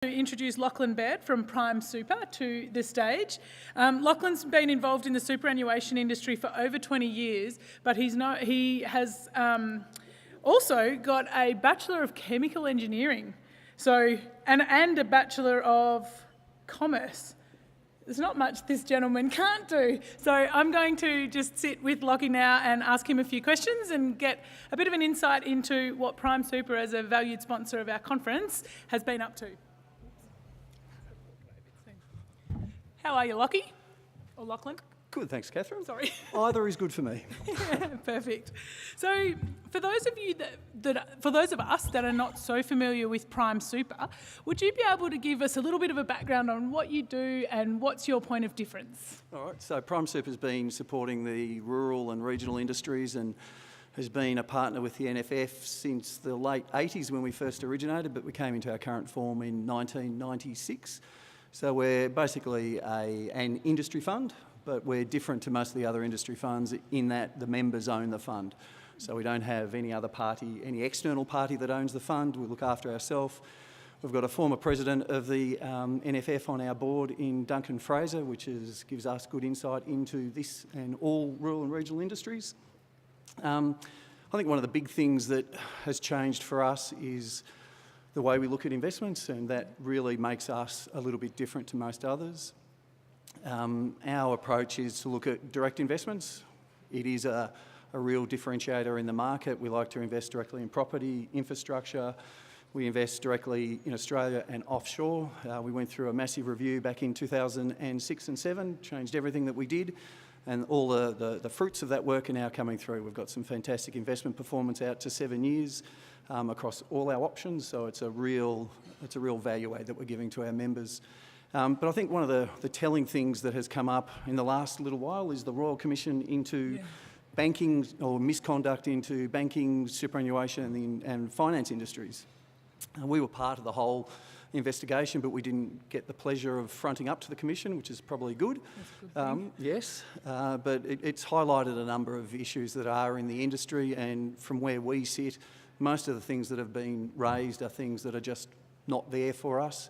To introduce Lachlan Baird from Prime Super to the stage. Lachlan's been involved in the superannuation industry for over 20 years, but he has also got a Bachelor of Chemical Engineering, and a Bachelor of Commerce. There's not much this gentleman can't do. So I'm going to just sit with Lachie now and ask him a few questions and get a bit of an insight into what Prime Super, as a valued sponsor of our conference, has been up to. How are you, Lachie? Or Lachlan? Good, thanks, Catherine. Sorry. Either is good for me. Yeah, perfect. So, for those of you for those of us that are not so familiar with Prime Super, would you be able to give us a little bit of a background on what you do and what's your point of difference? All right, so Prime Super has been supporting the rural and regional industries and has been a partner with the NFF since the late 80s when we first originated, but we came into our current form in 1996. So we're basically an industry fund, but we're different to most of the other industry funds in that the members own the fund. So we don't have any other party, any external party that owns the fund. We look after ourselves. We've got a former president of the NFF on our board in Duncan Fraser, which gives us good insight into this and all rural and regional industries. I think one of the big things that has changed for us is the way we look at investments, and that really makes us a little bit different to most others. Our approach is to look at direct investments. It is a real differentiator in the market. We like to invest directly in property, infrastructure. We invest directly in Australia and offshore. We went through a massive review back in 2006 and 7, changed everything that we did, and all the fruits of that work are now coming through. We've got some fantastic investment performance out to 7 years. Across all our options, so it's a real value add that we're giving to our members. But I think one of the telling things that has come up in the last little while is the Royal Commission into banking, or misconduct into banking, superannuation and finance industries. We were part of the whole investigation, but we didn't get the pleasure of fronting up to the Commission, which is probably good. That's a good thing. Yes, but it's highlighted a number of issues that are in the industry, and from where we sit, most of the things that have been raised are things that are just not there for us.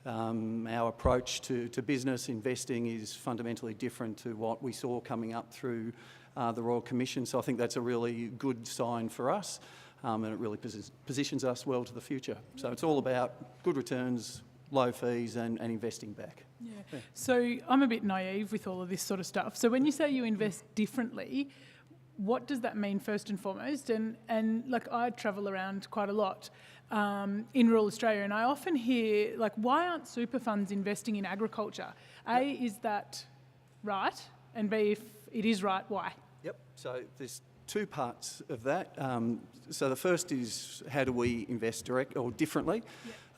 Our approach to business investing is fundamentally different to what we saw coming up through the Royal Commission. So I think that's a really good sign for us, and it really positions us well to the future. So it's all about good returns, low fees and investing back. Yeah. So I'm a bit naive with all of this sort of stuff. So when you say you invest differently, what does that mean first and foremost? And like, I travel around quite a lot in rural Australia, and I often hear, like, why aren't super funds investing in agriculture? A, is that right? And B, if it is right, why? Yep, so there's two parts of that. So the first is, how do we invest direct or differently?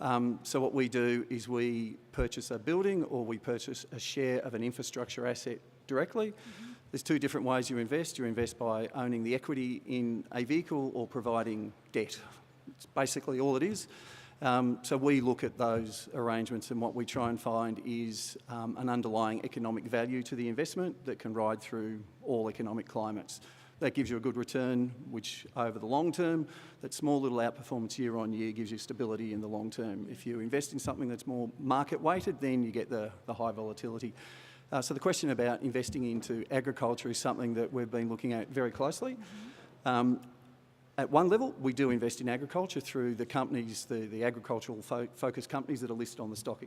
Yep. So what we do is we purchase a building or we purchase a share of an infrastructure asset directly. Mm-hmm. There's two different ways you invest. You invest by owning the equity in a vehicle or providing debt. It's basically all it is. So we look at those arrangements, and what we try and find is an underlying economic value to the investment that can ride through all economic climates. That gives you a good return, which over the long term, that small little outperformance year on year gives you stability in the long term. If you invest in something that's more market weighted, then you get the high volatility. So the question about investing into agriculture is something that we've been looking at very closely. Mm-hmm. At one level, we do invest in agriculture through the companies, the agricultural focused companies that are listed on the stock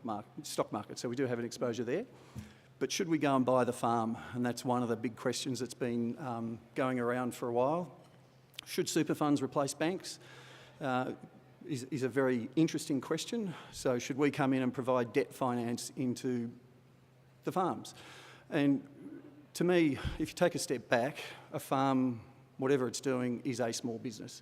market. So we do have an exposure there. But should we go and buy the farm? And that's one of the big questions that's been going around for a while. Should super funds replace banks? Is a very interesting question. So should we come in and provide debt finance into the farms? And to me, if you take a step back, a farm, whatever it's doing, is a small business.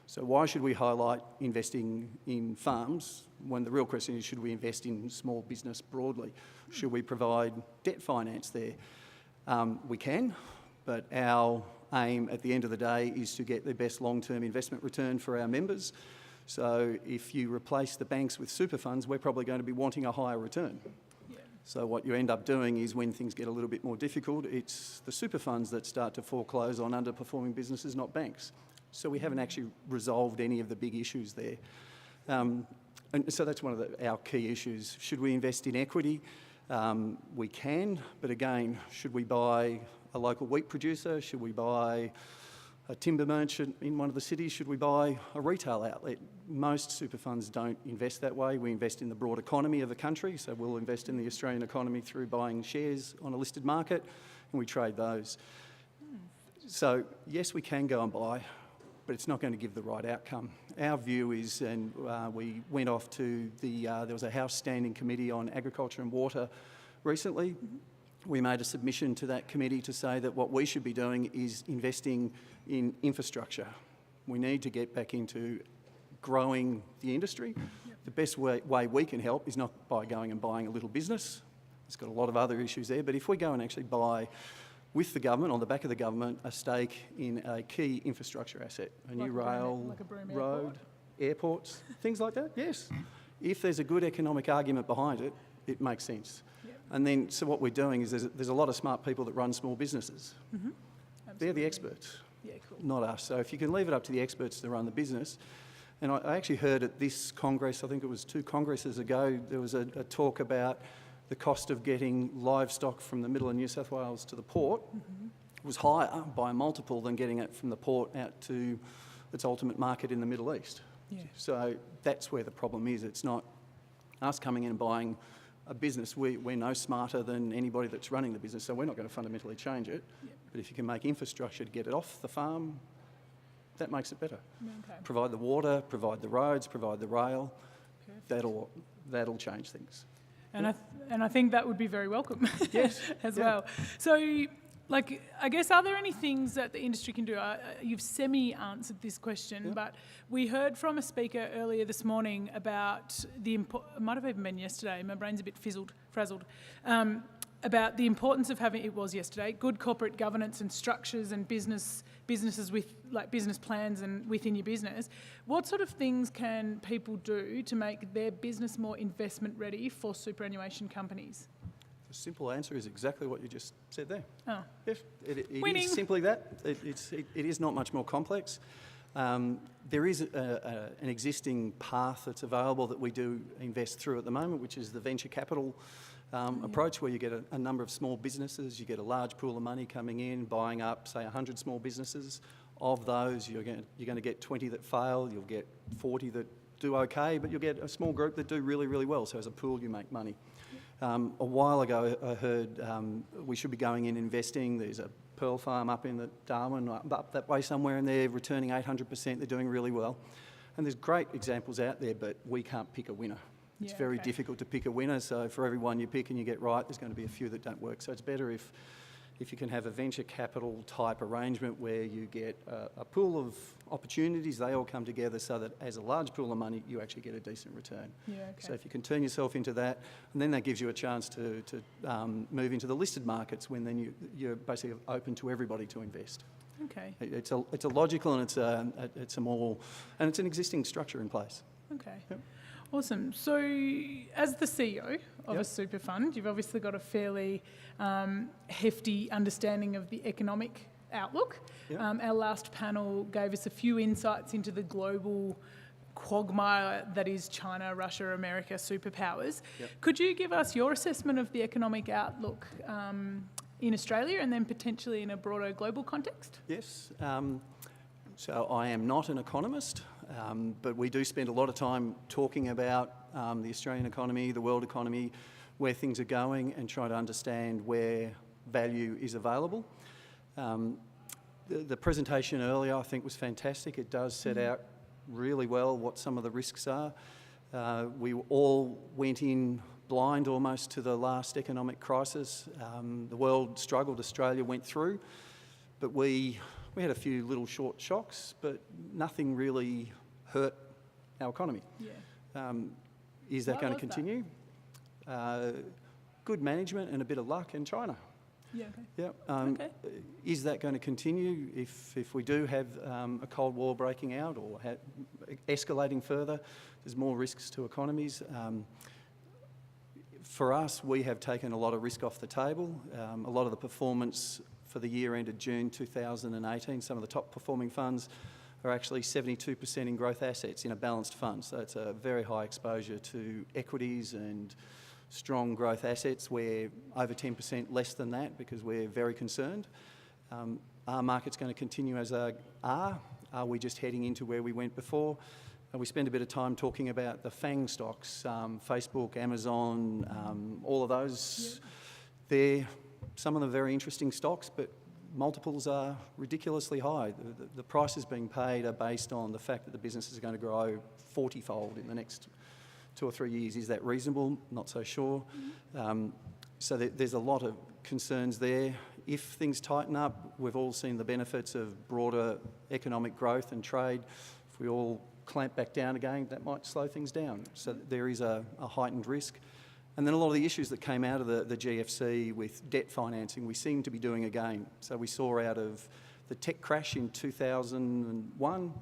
So why should we highlight investing in farms when the real question is, should we invest in small business broadly? Should we provide debt finance there? We can, but our aim at the end of the day is to get the best long-term investment return for our members. So if you replace the banks with super funds, we're probably going to be wanting a higher return. So what you end up doing is, when things get a little bit more difficult, it's the super funds that start to foreclose on underperforming businesses, not banks. So we haven't actually resolved any of the big issues there. And so that's one of our key issues. Should we invest in equity? We can, but again, should we buy a local wheat producer? Should we buy a timber merchant in one of the cities? Should we buy a retail outlet? Most super funds don't invest that way. We invest in the broad economy of the country, so we'll invest in the Australian economy through buying shares on a listed market, and we trade those. So yes, we can go and buy, but it's not going to give the right outcome. Our view is, and we went off to there was a House Standing Committee on Agriculture and Water recently. We made a submission to that committee to say that what we should be doing is investing in infrastructure. We need to get back into growing the industry. The best way we can help is not by going and buying a little business. It's got a lot of other issues there, but if we go and actually buy with the government, on the back of the government, a stake in a key infrastructure asset, a new rail, road, airports, things like that, yes. If there's a good economic argument behind it, it makes sense. And then, so what we're doing is there's a lot of smart people that run small businesses. They're the experts, not us. So if you can leave it up to the experts to run the business. And I actually heard at this Congress, I think it was 2 Congresses ago, there was a talk about the cost of getting livestock from the middle of New South Wales to the port was higher by a multiple than getting it from the port out to its ultimate market in the Middle East. So that's where the problem is. It's not us coming in and buying a business. We're no smarter than anybody that's running the business, so we're not going to fundamentally change it. But if you can make infrastructure to get it off the farm, that makes it better. Provide the water, provide the roads, provide the rail. That'll change things. And I think that would be very welcome. Yes. as well. So, like, I guess, are there any things that the industry can do? You've semi-answered this question, but we heard from a speaker earlier this morning about it might have even been yesterday, my brain's a bit frazzled, about the importance of having, it was yesterday, good corporate governance and structures and businesses with, like, business plans and within your business. What sort of things can people do to make their business more investment ready for superannuation companies? The simple answer is exactly what you just said there. Oh. Yes, it is simply that. It is not much more complex. There is an existing path that's available that we do invest through at the moment, which is the venture capital approach, where you get a number of small businesses, you get a large pool of money coming in, buying up, say, 100 small businesses. Of those, you're going to get 20 that fail, you'll get 40 that do okay, but you'll get a small group that do really, really well. So as a pool, you make money. A while ago, I heard we should be going in investing. There's a pearl farm up in the Darwin, up that way somewhere, and they're returning 800%. They're doing really well. And there's great examples out there, but we can't pick a winner. It's very difficult to pick a winner, so for every one you pick and you get right, there's going to be a few that don't work. So it's better if you can have a venture capital type arrangement where you get a pool of opportunities, they all come together so that as a large pool of money, you actually get a decent return. So if you can turn yourself into that, and then that gives you a chance to move into the listed markets when then you're basically open to everybody to invest. Okay. It's a logical and it's an existing structure in place. Okay. Yep. Awesome. So, as the CEO of a super fund, you've obviously got a fairly hefty understanding of the economic outlook. Yep. Our last panel gave us a few insights into the global quagmire that is China, Russia, America, superpowers. Yep. Could you give us your assessment of the economic outlook in Australia and then potentially in a broader global context? Yes. So I am not an economist. But we do spend a lot of time talking about the Australian economy, the world economy, where things are going, and trying to understand where value is available. The presentation earlier, I think, was fantastic. It does set out really well what some of the risks are. We all went in blind almost to the last economic crisis. The world struggled, Australia went through, but we had a few little short shocks, but nothing really hurt our economy. Is that going to continue? Good management and a bit of luck in China. Is that going to continue if we do have a Cold War breaking out or escalating further? There's more risks to economies. For us, we have taken a lot of risk off the table. A lot of the performance for the year ended June 2018, some of the top performing funds are actually 72% in growth assets in a balanced fund. So it's a very high exposure to equities and strong growth assets. We're over 10% less than that because we're very concerned. Are markets going to continue as they are? Are we just heading into where we went before? And we spend a bit of time talking about the FANG stocks, Facebook, Amazon, all of those. They're some of them very interesting stocks, but multiples are ridiculously high. The prices being paid are based on the fact that the business is going to grow 40-fold in the next 2 or 3 years. Is that reasonable? Not so sure. So there's a lot of concerns there. If things tighten up, we've all seen the benefits of broader economic growth and trade. If we all clamp back down again, that might slow things down. So there is a heightened risk. And then a lot of the issues that came out of the GFC with debt financing, we seem to be doing again. So we saw out of the tech crash in 2001,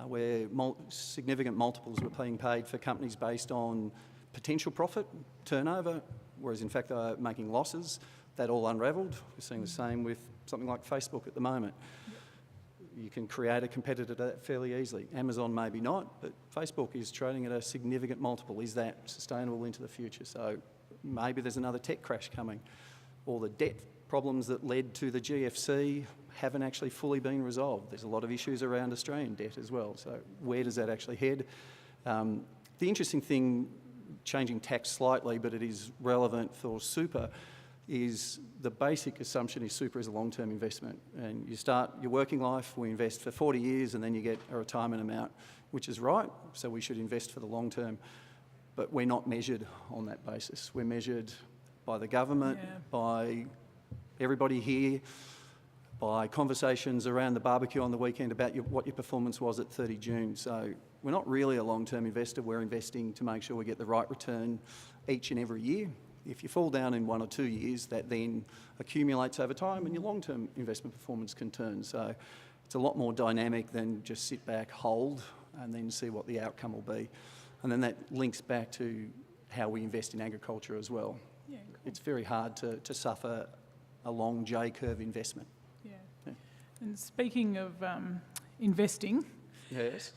where significant multiples were being paid for companies based on potential profit, turnover, whereas in fact they were making losses. That all unravelled. We're seeing the same with something like Facebook at the moment. You can create a competitor to that fairly easily. Amazon maybe not, but Facebook is trading at a significant multiple. Is that sustainable into the future? So maybe there's another tech crash coming. All the debt problems that led to the GFC haven't actually fully been resolved. There's a lot of issues around Australian debt as well. So where does that actually head? The interesting thing, changing tax slightly, but it is relevant for super, is the basic assumption is super is a long-term investment. And you start your working life, we invest for 40 years and then you get a retirement amount, which is right. So we should invest for the long term. But we're not measured on that basis. We're measured by the government, by everybody here, by conversations around the barbecue on the weekend about what your performance was at 30 June. So we're not really a long-term investor. We're investing to make sure we get the right return each and every year. If you fall down in 1 or 2 years, that then accumulates over time and your long-term investment performance can turn. So it's a lot more dynamic than just sit back, hold, and then see what the outcome will be. And then that links back to how we invest in agriculture as well. Yeah, cool. It's very hard to suffer a long J-curve investment. Yeah. And speaking of investing, yes.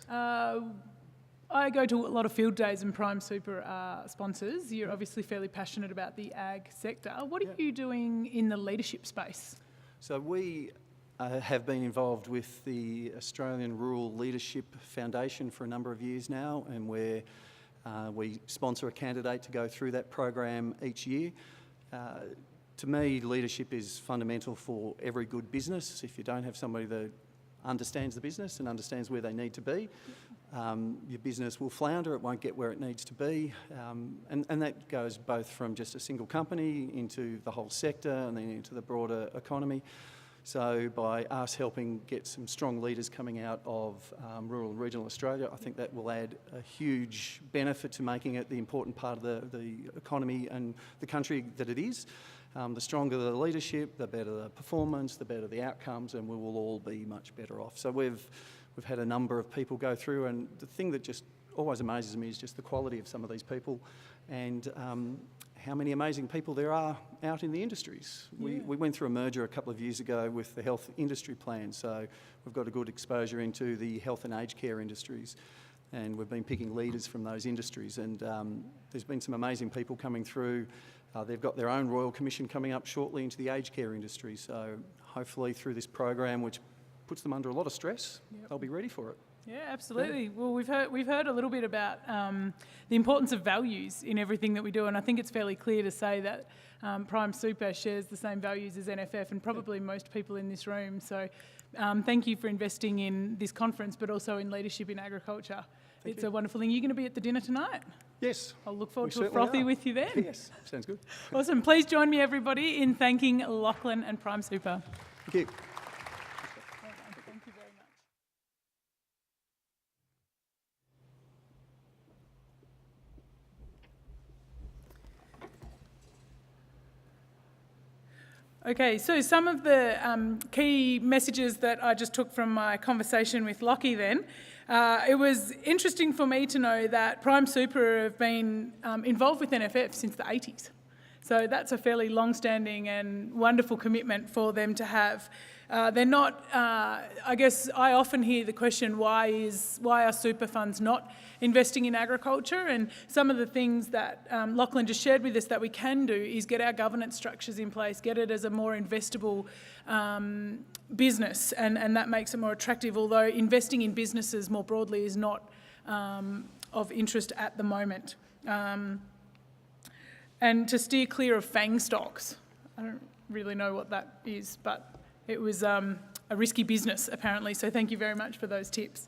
I go to a lot of field days and Prime Super sponsors. You're obviously fairly passionate about the ag sector. What are you doing in the leadership space? So we have been involved with the Australian Rural Leadership Foundation for a number of years now, and we sponsor a candidate to go through that program each year. To me, leadership is fundamental for every good business. If you don't have somebody that understands the business and understands where they need to be, your business will flounder, it won't get where it needs to be. And that goes both from just a single company into the whole sector and then into the broader economy. So by us helping get some strong leaders coming out of rural and regional Australia, I think that will add a huge benefit to making it the important part of the economy and the country that it is. The stronger the leadership, the better the performance, the better the outcomes, and we will all be much better off. So we've had a number of people go through, and the thing that just always amazes me is just the quality of some of these people and how many amazing people there are out in the industries. We went through a merger a couple of years ago with the health industry plan, so we've got a good exposure into the health and aged care industries, and we've been picking leaders from those industries, and there's been some amazing people coming through. They've got their own Royal Commission coming up shortly into the aged care industry, so hopefully through this program, which puts them under a lot of stress, they'll be ready for it. Yeah, absolutely. Well, we've heard a little bit about the importance of values in everything that we do, and I think it's fairly clear to say that Prime Super shares the same values as NFF and probably most people in this room. So thank you for investing in this conference, but also in leadership in agriculture. It's a wonderful thing. You're going to be at the dinner tonight? Yes. I'll look forward to a frothy with you then. Yes, sounds good. Awesome. Please join me, everybody, in thanking Lachlan and Prime Super. Thank you. Thank you very much. Okay, so some of the key messages that I just took from my conversation with Lockie then. It was interesting for me to know that Prime Super have been involved with NFF since the 80s. So that's a fairly long-standing and wonderful commitment for them to have. They're not, I guess I often hear the question, why are super funds not investing in agriculture? And some of the things that Lachlan just shared with us that we can do is get our governance structures in place, get it as a more investable business, and that makes it more attractive, although investing in businesses more broadly is not of interest at the moment. And to steer clear of FANG stocks. I don't really know what that is, but it was a risky business apparently, so thank you very much for those tips.